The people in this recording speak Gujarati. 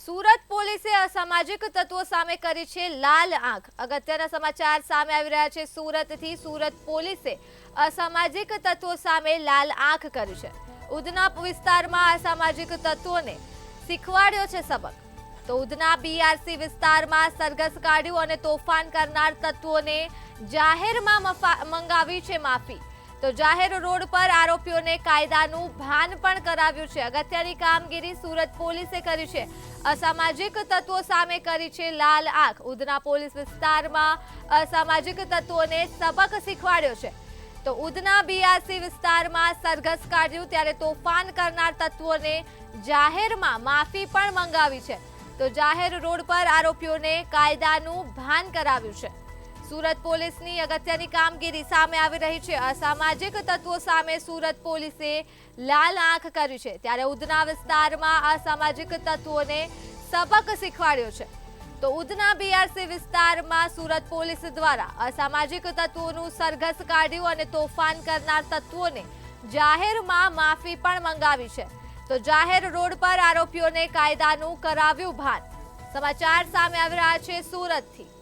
સુરત પોલીસે અસામાજિક તત્વો સામે કરી છે લાલ આંખ। અગત્યના સમાચાર સામે આવી રહ્યા છે સુરતથી। સુરત પોલીસે અસામાજિક તત્વો સામે લાલ આંખ કરી છે। ઉધના વિસ્તારમાં અસામાજિક તત્વોને શીખવાડ્યો છે સબક। તો ઉધના બીઆરસી વિસ્તારમાં સરઘસ કાઢ્યું અને તોફાન કરનાર તત્વોને જાહેરમાં મંગાવી છે માફી। તો જાહેર રોડ પર આરોપીઓને કાયદાનું ભાન પણ કરાવ્યું છે। અગત્યની કામગીરી સુરત પોલીસે કરી છે। અસામાજિક તત્વો સામે કરી છે લાલ આંખ। ઉધના પોલીસ વિસ્તારમાં અસામાજિક તત્વોને સબક શીખવાડ્યો છે। તો ઉધના બીઆરસી વિસ્તારમાં સરઘસ કાઢ્યું ત્યારે તોફાન કરનાર તત્વોને જાહેરમાં માફી પણ મંગાવી છે। તો જાહેર રોડ પર આરોપીઓને કાયદાનું ભાન કરાવ્યું છે। સુરત પોલીસની અગત્યની કામગીરી સામે આવી રહી છે। અસામાજિક તત્વો સામે સુરત પોલીસે લાલ આંખ કરી છે ત્યારે ઉધના વિસ્તારમાં અસામાજિક તત્વોને સબક શીખવાડ્યો છે। તો ઉધના બીઆરસી વિસ્તારમાં સુરત પોલીસ દ્વારા અસામાજિક તત્વોનું સરઘસ કાઢ્યું અને તોફાન કરનાર તત્વોને જાહેરમાં માફી પણ મંગાવી છે। તો જાહેર રોડ પર આરોપીઓને કાયદાનું કરાવ્યું ભાન। સમાચાર સામે આવી રહ્યા છે સુરતથી।